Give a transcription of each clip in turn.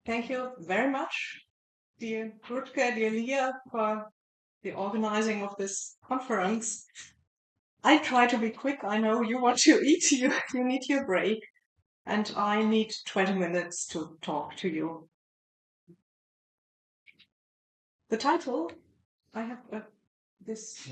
Thank you very much, dear Rutger, dear Leah, for the organizing of this conference. I try to be quick. I know you want to eat, you need your break, and I need 20 minutes to talk to you. The title, I have this.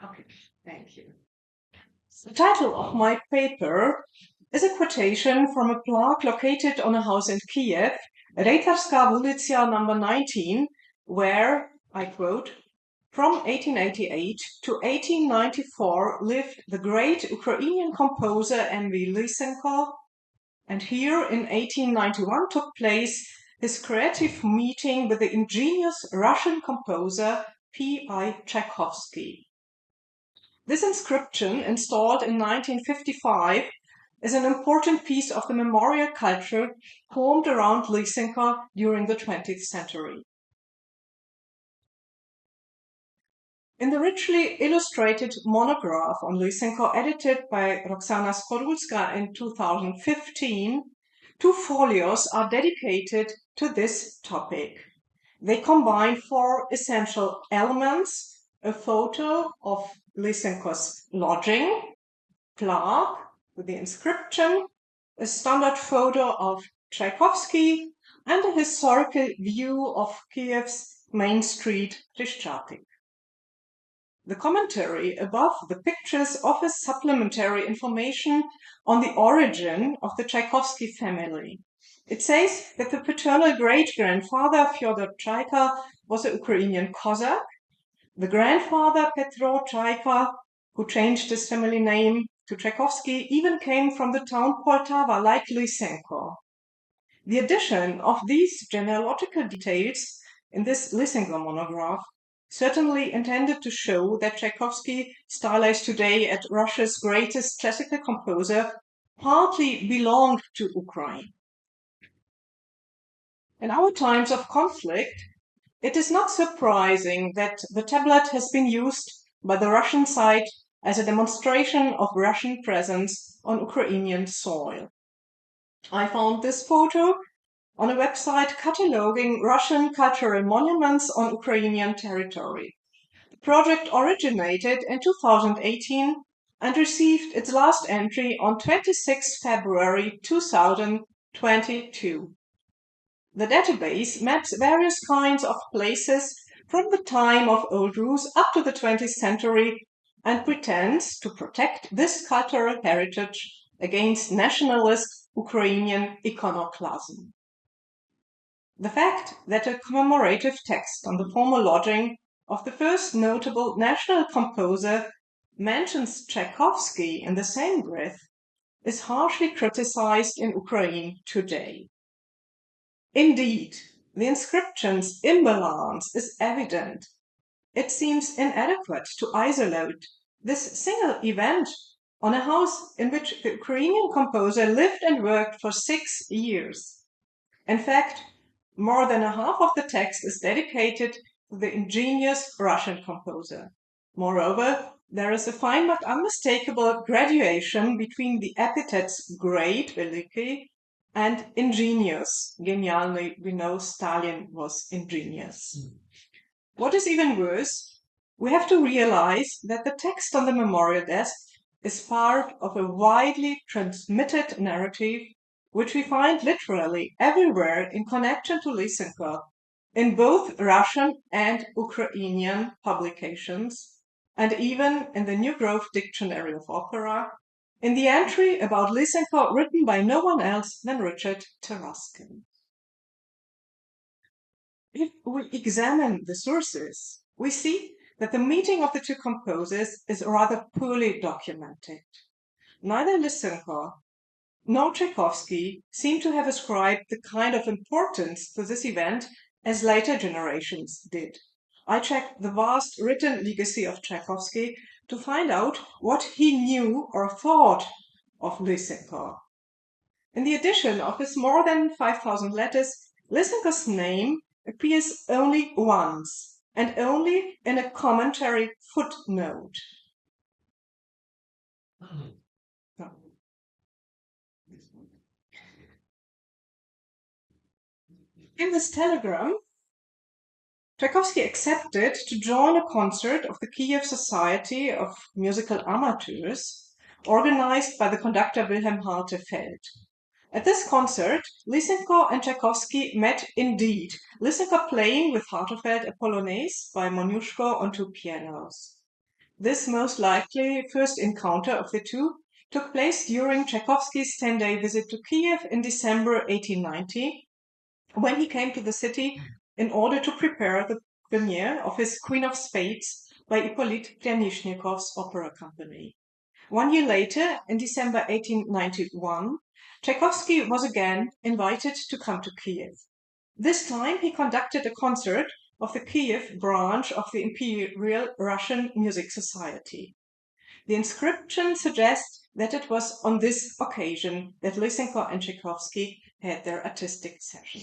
Okay, thank you. The title of my paper is a quotation from a plaque located on a house in Kyiv, Rejtarska ulica number 19, where, I quote, "From 1888 to 1894 lived the great Ukrainian composer M.V. Lysenko, and here in 1891 took place his creative meeting with the ingenious Russian composer Petr Tchaikovsky." This inscription, installed in 1955, is an important piece of the memorial culture formed around Lysenko during the 20th century. In the richly illustrated monograph on Lysenko edited by Roxana Skorulska in 2015, 2 folios are dedicated to this topic. They combine 4 essential elements: a photo of Lysenko's lodging, plaque with the inscription, a standard photo of Tchaikovsky, and a historical view of Kyiv's main street, Hryshchatyk. The commentary above the pictures offers supplementary information on the origin of the Tchaikovsky family. It says that the paternal great-grandfather Fyodor Tchaika was a Ukrainian Cossack. The grandfather Petr Tchaika, who changed his family name to Tchaikovsky, even came from the town Poltava, like Lysenko. The addition of these genealogical details in this Lysenko monograph certainly intended to show that Tchaikovsky, stylized today as Russia's greatest classical composer, partly belonged to Ukraine. In our times of conflict, it is not surprising that the tablet has been used by the Russian side as a demonstration of Russian presence on Ukrainian soil. I found this photo on a website cataloging Russian cultural monuments on Ukrainian territory. The project originated in 2018 and received its last entry on 26 February 2022. The database maps various kinds of places from the time of Old Rus up to the 20th century and pretends to protect this cultural heritage against nationalist Ukrainian iconoclasm. The fact that a commemorative text on the former lodging of the first notable national composer mentions Tchaikovsky in the same breath is harshly criticized in Ukraine today. Indeed, the inscription's imbalance is evident. It seems inadequate to isolate this single event on a house in which the Ukrainian composer lived and worked for 6 years. In fact, more than a half of the text is dedicated to the ingenious Russian composer. Moreover, there is a fine but unmistakable graduation between the epithets great, veliki, and ingenious, genialny. We know Stalin was ingenious. What is even worse, we have to realize that the text on the memorial desk is part of a widely transmitted narrative which we find literally everywhere in connection to Lysenko, in both Russian and Ukrainian publications, and even in the New Grove Dictionary of Opera, in the entry about Lysenko written by no one else than Richard Taruskin. If we examine the sources, we see that the meeting of the 2 composers is rather poorly documented. Neither Lysenko nor Tchaikovsky seem to have ascribed the kind of importance to this event as later generations did. I checked the vast written legacy of Tchaikovsky to find out what he knew or thought of Lysenko. In the edition of his more than 5,000 letters, Lysenko's name appears only once, and only in a commentary footnote. In this telegram, Tchaikovsky accepted to join a concert of the Kyiv Society of Musical Amateurs, organized by the conductor Wilhelm Hartefeld. At this concert, Lysenko and Tchaikovsky met indeed, Lysenko playing with Hartefeld a polonaise by Moniuszko on two pianos. This most likely first encounter of the two took place during Tchaikovsky's 10-day visit to Kyiv in December 1890, when he came to the city in order to prepare the premiere of his Queen of Spades by Hippolyte Pryanichnikov's opera company. 1 year later, in December 1891, Tchaikovsky was again invited to come to Kyiv. This time he conducted a concert of the Kyiv branch of the Imperial Russian Music Society. The inscription suggests that it was on this occasion that Lysenko and Tchaikovsky had their artistic session.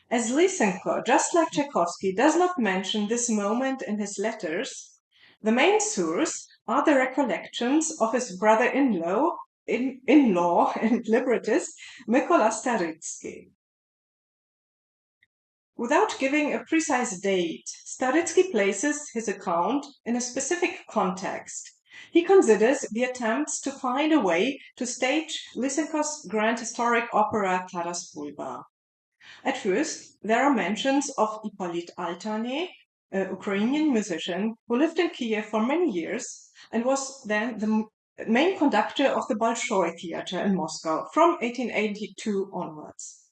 As Lysenko, just like Tchaikovsky, does not mention this moment in his letters, the main source are the recollections of his brother-in-law and librettist Mykola Starytsky. Without giving a precise date, Starytsky places his account in a specific context. He considers the attempts to find a way to stage Lysenko's grand historic opera Taras Bulba. At first, there are mentions of Hippolyte Altany, a Ukrainian musician who lived in Kyiv for many years and was then the main conductor of the Bolshoi Theater in Moscow from 1882 onwards.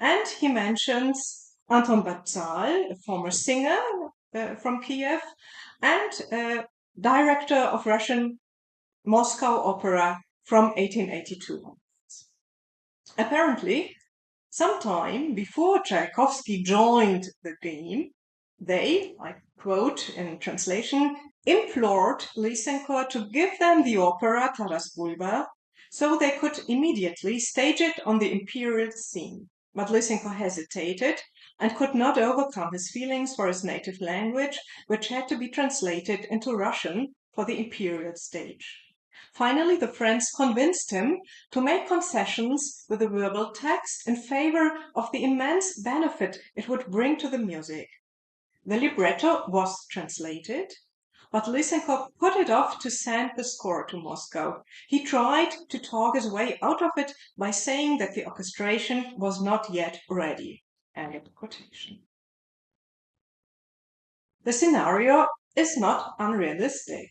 And he mentions Anton Batzal, a former singer from Kyiv, and director of Russian Moscow Opera from 1882 onwards. Apparently, sometime before Tchaikovsky joined the game, they, I quote in translation, implored Lysenko to give them the opera Taras Bulba so they could immediately stage it on the imperial scene. But Lysenko hesitated and could not overcome his feelings for his native language, which had to be translated into Russian for the imperial stage. Finally, the friends convinced him to make concessions with the verbal text in favor of the immense benefit it would bring to the music. The libretto was translated, but Lysenko put it off to send the score to Moscow. He tried to talk his way out of it by saying that the orchestration was not yet ready. End of quotation. The scenario is not unrealistic.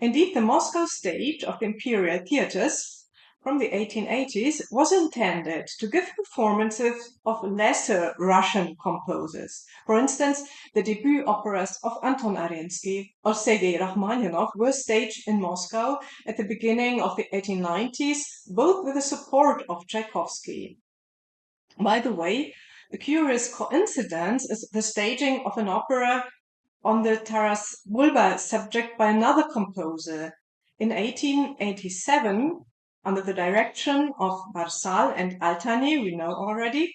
Indeed, the Moscow stage of the imperial theaters from the 1880s was intended to give performances of lesser Russian composers. For instance, the debut operas of Anton Arensky or Sergei Rachmaninoff were staged in Moscow at the beginning of the 1890s, both with the support of Tchaikovsky. By the way, a curious coincidence is the staging of an opera on the Taras Bulba subject by another composer. In 1887, under the direction of Barsal and Altany, we know already,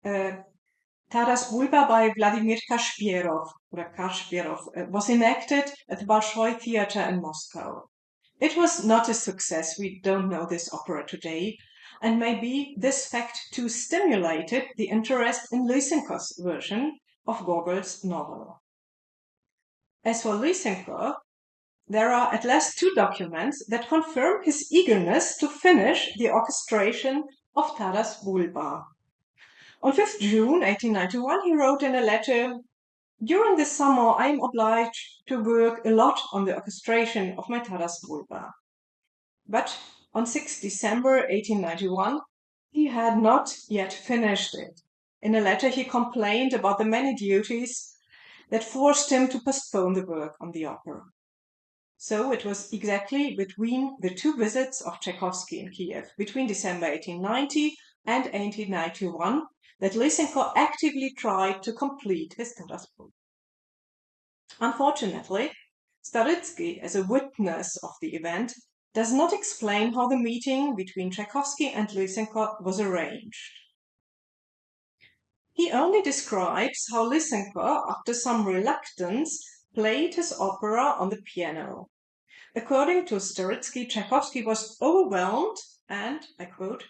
Taras Bulba by Vladimir Kashpierov was enacted at the Bolshoi Theater in Moscow. It was not a success, we don't know this opera today, and maybe this fact too stimulated the interest in Lysenko's version of Gogol's novel. As for Lysenko, there are at least two documents that confirm his eagerness to finish the orchestration of Taras Bulba. On 5th June 1891, he wrote in a letter, "During the summer, I am obliged to work a lot on the orchestration of my Taras Bulba." But on 6th December 1891, he had not yet finished it. In a letter, he complained about the many duties that forced him to postpone the work on the opera. So it was exactly between the two visits of Tchaikovsky in Kyiv, between December 1890 and 1891, that Lysenko actively tried to complete his Taras Bulba. Unfortunately, Starytsky, as a witness of the event, does not explain how the meeting between Tchaikovsky and Lysenko was arranged. He only describes how Lysenko, after some reluctance, played his opera on the piano. According to Starytsky, Tchaikovsky was overwhelmed and, I quote,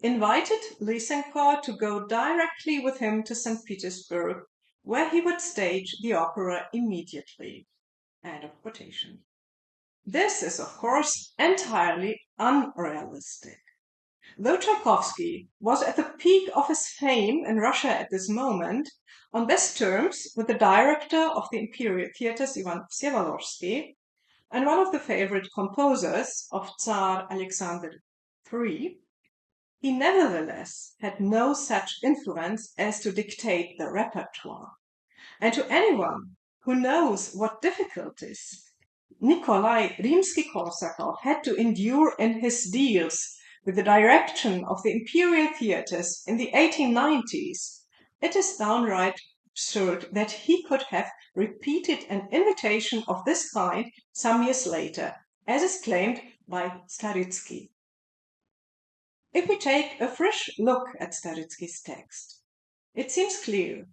invited Lysenko to go directly with him to St. Petersburg, where he would stage the opera immediately. End of quotation. This is, of course, entirely unrealistic. Though Tchaikovsky was at the peak of his fame in Russia at this moment, on best terms with the director of the Imperial Theatres, Ivan Vsevolozhsky, and one of the favorite composers of Tsar Alexander III, he nevertheless had no such influence as to dictate the repertoire. And to anyone who knows what difficulties Nikolai Rimsky-Korsakov had to endure in his deals with the direction of the imperial theatres in the 1890s, it is downright absurd that he could have repeated an invitation of this kind some years later, as is claimed by Starytsky. If we take a fresh look at Starytsky's text, it seems clear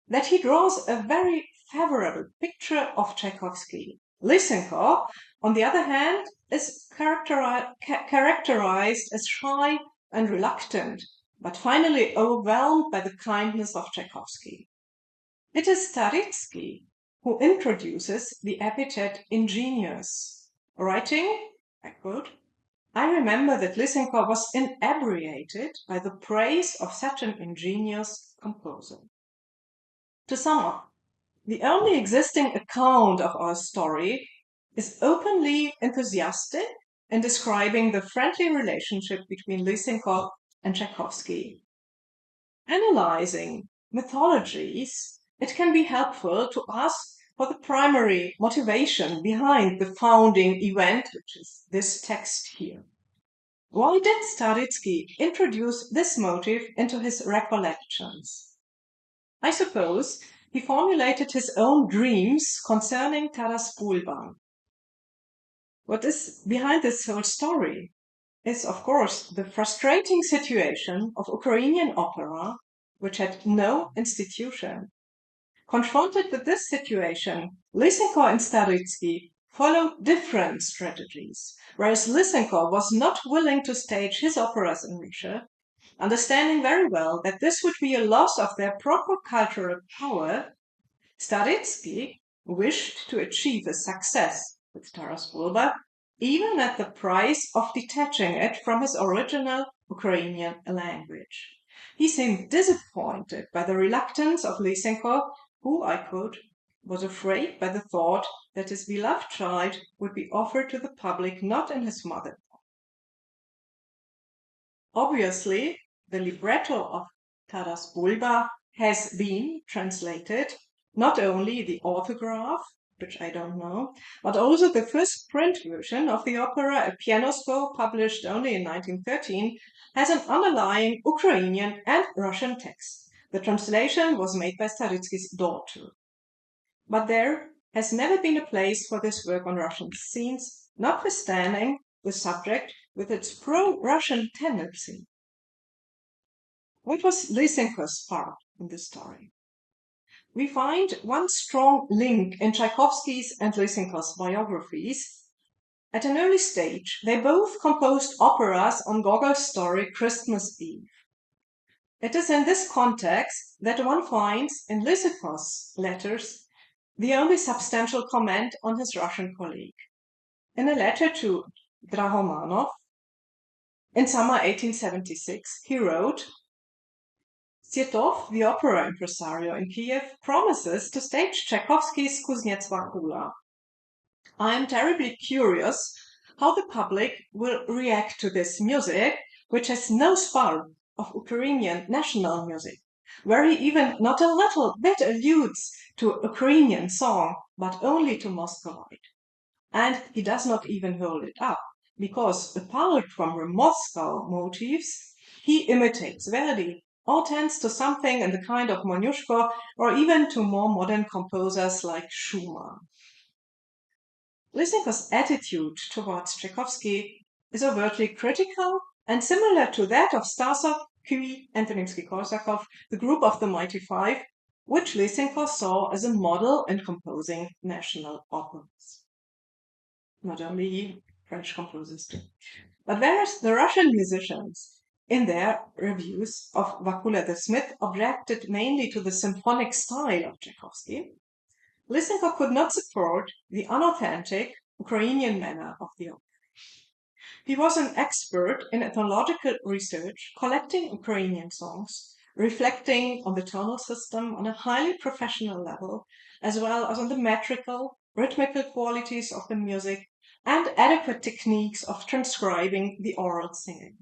that he draws a very favorable picture of Tchaikovsky. Lysenko, on the other hand, is characterized as shy and reluctant, but finally overwhelmed by the kindness of Tchaikovsky. It is Starytsky who introduces the epithet ingenious, writing, I quote, "I remember that Lysenko was inebriated by the praise of such an ingenious composer." To sum up, the only existing account of our story is openly enthusiastic in describing the friendly relationship between Lysenko and Tchaikovsky. Analyzing mythologies, it can be helpful to ask for the primary motivation behind the founding event, which is this text here. Why did Starytsky introduce this motive into his recollections? I suppose he formulated his own dreams concerning Taras Bulba. What is behind this whole story is, of course, the frustrating situation of Ukrainian opera, which had no institution. Confronted with this situation, Lysenko and Starytsky followed different strategies. Whereas Lysenko was not willing to stage his operas in Russia, understanding very well that this would be a loss of their proper cultural power, Starytsky wished to achieve a success with Taras Bulba, even at the price of detaching it from his original Ukrainian language. He seemed disappointed by the reluctance of Lysenko, who, I quote, was afraid by the thought that his beloved child would be offered to the public not in his mother tongue. Obviously, the libretto of Taras Bulba has been translated, not only the autograph, which I don't know, but also the first print version of the opera, a piano score published only in 1913, has an underlying Ukrainian and Russian text. The translation was made by Starytsky's daughter. But there has never been a place for this work on Russian scenes, notwithstanding the subject with its pro-Russian tendency. What was Lysenko's part in this story? We find one strong link in Tchaikovsky's and Lysenko's biographies. At an early stage, they both composed operas on Gogol's story Christmas Eve. It is in this context that one finds in Lysenko's letters the only substantial comment on his Russian colleague. In a letter to Drahomanov in summer 1876, he wrote, "Tsetov, the opera impresario in Kyiv, promises to stage Tchaikovsky's Kuznets Vakula. I am terribly curious how the public will react to this music, which has no spark of Ukrainian national music, where he even not a little bit alludes to Ukrainian song, but only to Muscovite. And he does not even hold it up, because apart from the Moscow motifs, he imitates Verdi, or tends to something in the kind of Moniuszko, or even to more modern composers like Schumann." Lysenko's attitude towards Tchaikovsky is overtly critical and similar to that of Stasov, Kyiv, and Rimsky-Korsakov, the group of the Mighty Five, which Lysenko saw as a model in composing national operas. Not only French composers too. But whereas the Russian musicians In their reviews of Wakula the Smith objected mainly to the symphonic style of Tchaikovsky, Lysenko could not support the unauthentic Ukrainian manner of the opera. He was an expert in ethnological research, collecting Ukrainian songs, reflecting on the tonal system on a highly professional level, as well as on the metrical, rhythmical qualities of the music and adequate techniques of transcribing the oral singing.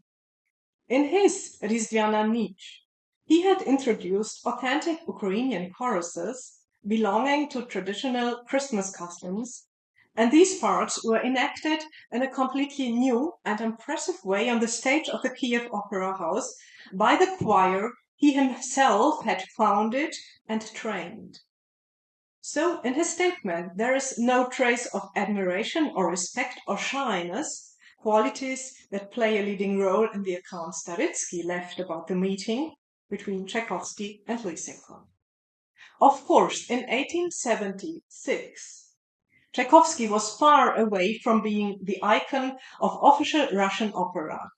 In his Rizdvyana Niche, he had introduced authentic Ukrainian choruses belonging to traditional Christmas customs, and these parts were enacted in a completely new and impressive way on the stage of the Kyiv Opera House by the choir he himself had founded and trained. So, in his statement, there is no trace of admiration or respect or shyness, qualities that play a leading role in the account Starytsky left about the meeting between Tchaikovsky and Lysenko. Of course, in 1876, Tchaikovsky was far away from being the icon of official Russian opera.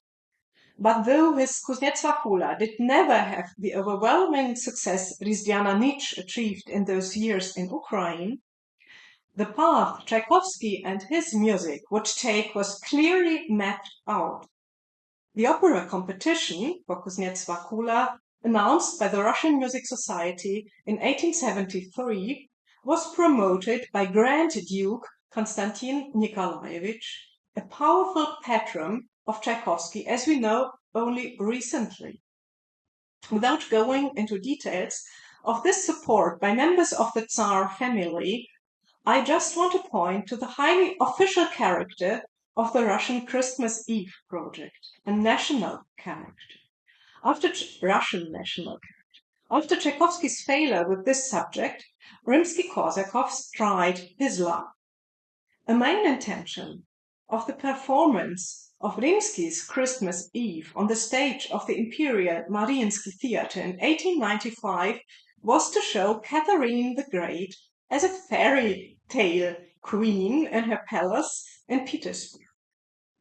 But though his Kuznets-Vakula did never have the overwhelming success Rizdvyana Niche achieved in those years in Ukraine, the path Tchaikovsky and his music would take was clearly mapped out. The opera competition for Kuznets-Vakula, announced by the Russian Music Society in 1873, was promoted by Grand Duke Konstantin Nikolaevich, a powerful patron of Tchaikovsky, as we know only recently. Without going into details of this support by members of the Tsar family, I just want to point to the highly official character of the Russian Christmas Eve project, a national character. After Tchaikovsky's failure with this subject, Rimsky-Korsakov tried his luck. A main intention of the performance of Rimsky's Christmas Eve on the stage of the Imperial Mariinsky Theatre in 1895 was to show Catherine the Great as a fairy tale queen in her palace in Petersburg.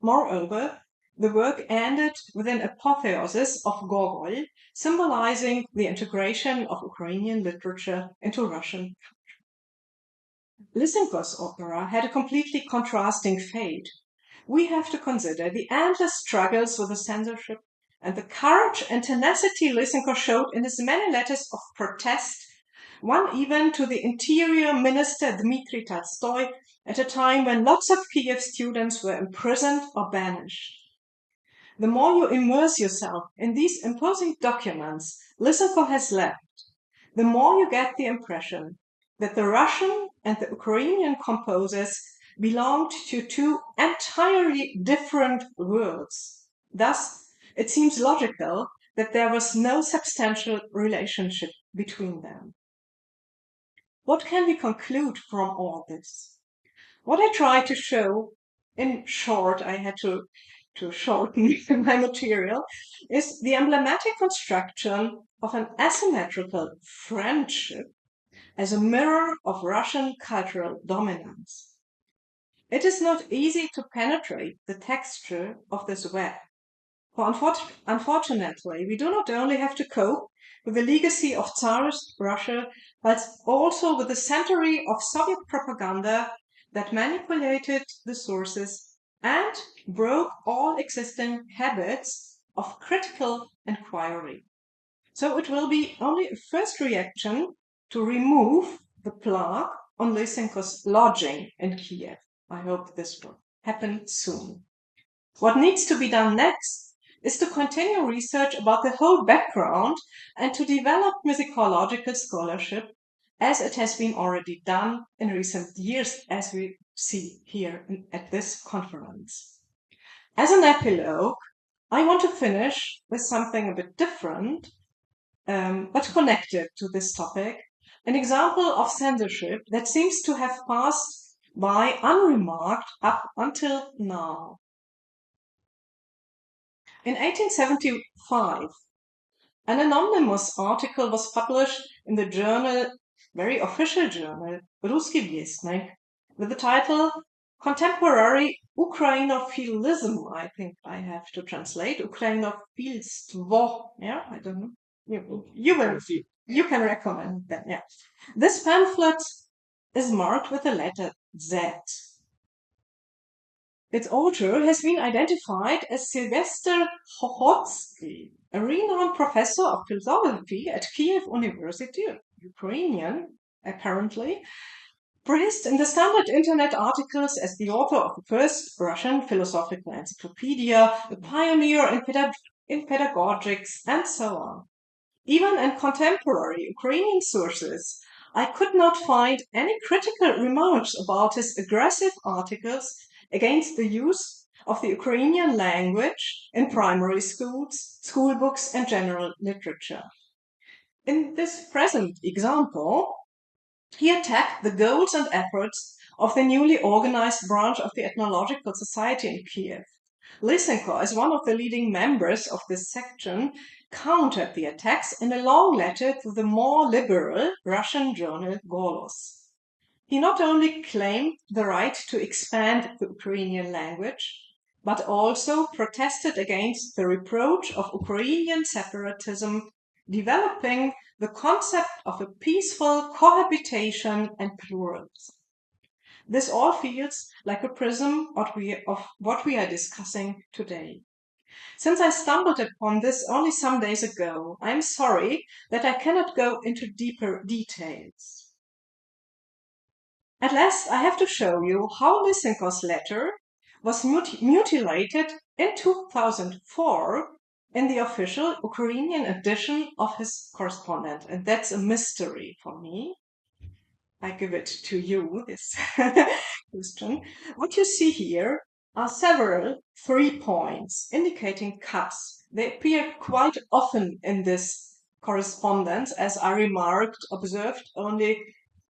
Moreover, the work ended with an apotheosis of Gogol, symbolizing the integration of Ukrainian literature into Russian culture. Lysenko's opera had a completely contrasting fate. We have to consider the endless struggles with the censorship and the courage and tenacity Lysenko showed in his many letters of protest, one even to the Interior Minister Dmitry Tolstoy at a time when lots of Kyiv students were imprisoned or banished. The more you immerse yourself in these imposing documents Lysenko has left, the more you get the impression that the Russian and the Ukrainian composers belonged to two entirely different worlds. Thus, it seems logical that there was no substantial relationship between them. What can we conclude from all this? What I try to show, in short, I had to shorten my material, is the emblematic construction of an asymmetrical friendship as a mirror of Russian cultural dominance. It is not easy to penetrate the texture of this web, for unfortunately, we do not only have to cope with the legacy of Tsarist Russia, but also with the century of Soviet propaganda that manipulated the sources and broke all existing habits of critical inquiry. So it will be only a first reaction to remove the plaque on Lysenko's lodging in Kyiv. I hope this will happen soon. What needs to be done next is to continue research about the whole background and to develop musicological scholarship as it has been already done in recent years, as we see here at this conference. As an epilogue, I want to finish with something a bit different, but connected to this topic, an example of censorship that seems to have passed by unremarked up until now. In 1875, an anonymous article was published in the journal, very official journal, Ruski Vestnik, with the title contemporary Ukrainophilism, I think I have to translate, Ukrainophilstvo, yeah, I don't know. You can recommend that, yeah. This pamphlet is marked with the letter Z. Its author has been identified as Sylvester Chochotsky, a renowned professor of philosophy at Kyiv University, Ukrainian, apparently, praised in the standard internet articles as the author of the first Russian philosophical encyclopedia, a pioneer in pedagogics, and so on. Even in contemporary Ukrainian sources, I could not find any critical remarks about his aggressive articles against the use of the Ukrainian language in primary schools, school books, and general literature. In this present example, he attacked the goals and efforts of the newly organized branch of the Ethnological Society in Kyiv. Lysenko, as one of the leading members of this section, countered the attacks in a long letter to the more liberal Russian journal Golos. He not only claimed the right to expand the Ukrainian language, but also protested against the reproach of Ukrainian separatism, developing the concept of a peaceful cohabitation and pluralism. This all feels like a prism of what we are discussing today. Since I stumbled upon this only some days ago, I am sorry that I cannot go into deeper details. At last, I have to show you how Lysenko's letter was mutilated in 2004 in the official Ukrainian edition of his correspondence, and that's a mystery for me. I give it to you, this question. What you see here are several 3 points indicating cuts. They appear quite often in this correspondence, as I observed only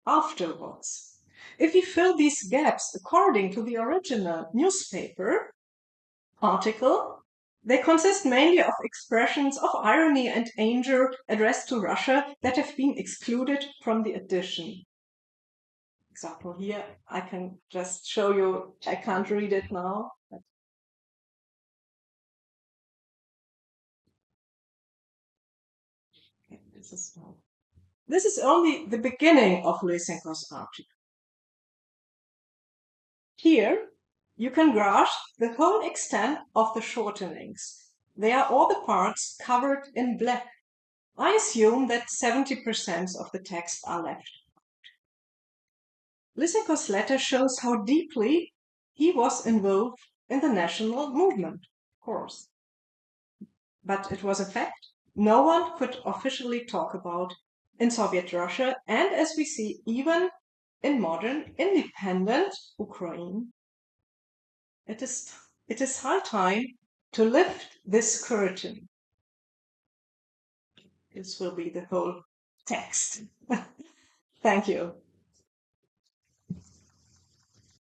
afterwards. If we fill these gaps according to the original newspaper article, they consist mainly of expressions of irony and anger addressed to Russia that have been excluded from the edition. Example here, I can just show you, I can't read it now. Okay, this is only the beginning of Lysenko's article. Here, you can grasp the whole extent of the shortenings. They are all the parts covered in black. I assume that 70% of the text are left. Lysenko's letter shows how deeply he was involved in the national movement, of course. But it was a fact no one could officially talk about in Soviet Russia, and as we see, even in modern independent Ukraine. It is high time to lift this curtain. This will be the whole text. Thank you.